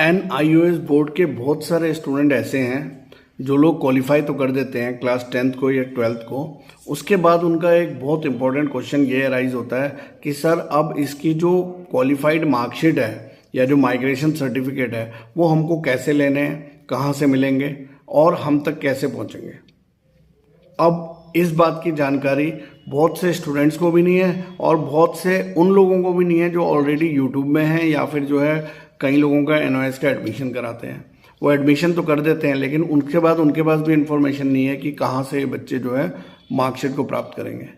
NIOS board के बहुत सारे स्टूडेंट ऐसे हैं जो लोग क्वालिफाई तो कर देते हैं क्लास 10th को या 12th को। उसके बाद उनका एक बहुत इंपॉर्टेंट क्वेश्चन ये अराइज होता है कि सर अब इसकी जो क्वालिफाइड मार्कशीट है या जो माइग्रेशन सर्टिफिकेट है वो हमको कैसे लेने हैं, कहाँ से मिलेंगे और हम तक कैसे पहुँचेंगे। अब इस बात की जानकारी बहुत से स्टूडेंट्स को भी नहीं है और बहुत से उन लोगों को भी नहीं है जो ऑलरेडी यूट्यूब में हैं या फिर जो है कई लोगों का NIOS का एडमिशन कराते हैं। वो एडमिशन तो कर देते हैं लेकिन उनके बाद उनके पास भी इन्फॉर्मेशन नहीं है कि कहाँ से बच्चे जो है मार्कशीट को प्राप्त करेंगे।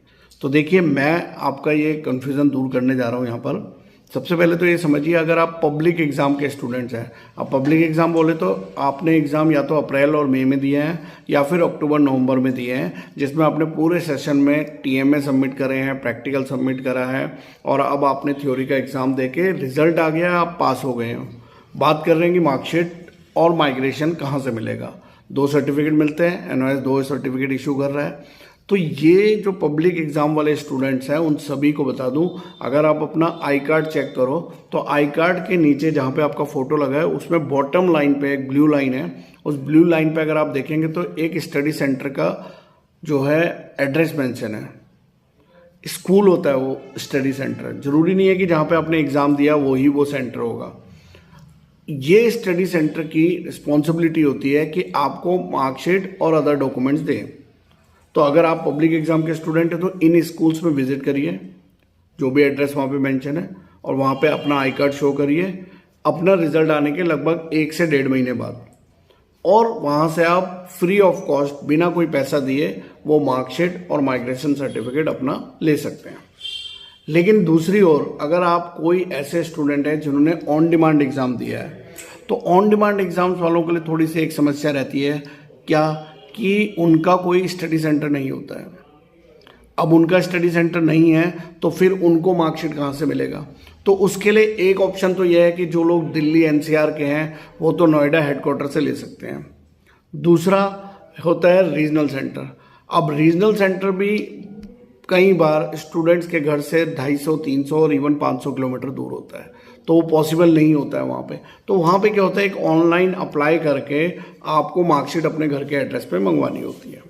तो देखिए, मैं आपका ये कन्फ्यूज़न दूर करने जा रहा हूँ यहाँ पर। सबसे पहले तो ये समझिए, अगर आप पब्लिक एग्ज़ाम के स्टूडेंट्स हैं, आप पब्लिक एग्ज़ाम बोले तो आपने एग्ज़ाम या तो अप्रैल और मई में दिए हैं या फिर अक्टूबर नवंबर में दिए हैं, जिसमें आपने पूरे सेशन में TMA सबमिट करे हैं, प्रैक्टिकल सबमिट करा है और अब आपने थ्योरी का एग्ज़ाम दे के रिजल्ट आ गया, आप पास हो गए हैं। बात कर रहे हैं कि मार्कशीट और माइग्रेशन कहाँ से मिलेगा। 2 सर्टिफिकेट मिलते हैं, NIOS 2 सर्टिफिकेट इशू कर रहा है। तो ये जो पब्लिक एग्ज़ाम वाले स्टूडेंट्स हैं उन सभी को बता दूं, अगर आप अपना आई कार्ड चेक करो तो आई कार्ड के नीचे जहाँ पे आपका फ़ोटो लगा है उसमें बॉटम लाइन पे एक ब्लू लाइन है। उस ब्लू लाइन पे अगर आप देखेंगे तो एक स्टडी सेंटर का जो है एड्रेस मेंशन है। स्कूल होता है वो स्टडी सेंटर, ज़रूरी नहीं है कि जहाँ पर आपने एग्ज़ाम दिया वही वो सेंटर होगा। ये स्टडी सेंटर की रिस्पॉन्सिबिलिटी होती है कि आपको मार्कशीट और अदर डॉक्यूमेंट्स दें। तो अगर आप पब्लिक एग्जाम के स्टूडेंट हैं तो इन स्कूल्स में विजिट करिए, जो भी एड्रेस वहाँ पे मेंशन है, और वहाँ पे अपना आई कार्ड शो करिए अपना रिजल्ट आने के लगभग 1 से 1.5 महीने बाद, और वहाँ से आप फ्री ऑफ कॉस्ट बिना कोई पैसा दिए वो मार्कशीट और माइग्रेशन सर्टिफिकेट अपना ले सकते हैं। लेकिन दूसरी ओर अगर आप कोई ऐसे स्टूडेंट हैं जिन्होंने ऑन डिमांड एग्ज़ाम दिया है, तो ऑन डिमांड एग्ज़ाम्स वालों के लिए थोड़ी सी एक समस्या रहती है क्या कि उनका कोई स्टडी सेंटर नहीं होता है। अब उनका स्टडी सेंटर नहीं है तो फिर उनको मार्कशीट कहाँ से मिलेगा। तो उसके लिए एक ऑप्शन तो यह है कि जो लोग दिल्ली NCR के हैं वो तो नोएडा हेडक्वार्टर से ले सकते हैं। दूसरा होता है रीजनल सेंटर। अब रीजनल सेंटर भी कई बार स्टूडेंट्स के घर से 250, 300 और इवन 500 किलोमीटर दूर होता है, तो वो पॉसिबल नहीं होता है वहाँ पे। तो वहाँ पे क्या होता है, एक ऑनलाइन अप्लाई करके आपको मार्कशीट अपने घर के एड्रेस पे मंगवानी होती है,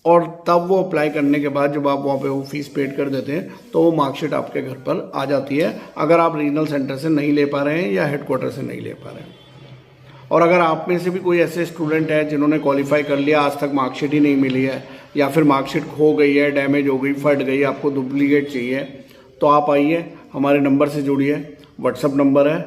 और तब वो अप्लाई करने के बाद जब आप वहाँ पे वो फीस पेड कर देते हैं तो वो मार्कशीट आपके घर पर आ जाती है, अगर आप रीजनल सेंटर से नहीं ले पा रहे हैं या हेडक्वार्टर से नहीं ले पा रहे हैं। और अगर आप में से भी कोई ऐसे स्टूडेंट है जिन्होंने क्वालिफाई कर लिया, आज तक मार्कशीट ही नहीं मिली है या फिर मार्कशीट खो गई है, डैमेज हो गई, फट गई, आपको डुप्लीकेट चाहिए, तो आप आइए हमारे नंबर से जुड़िए। व्हाट्सअप नंबर है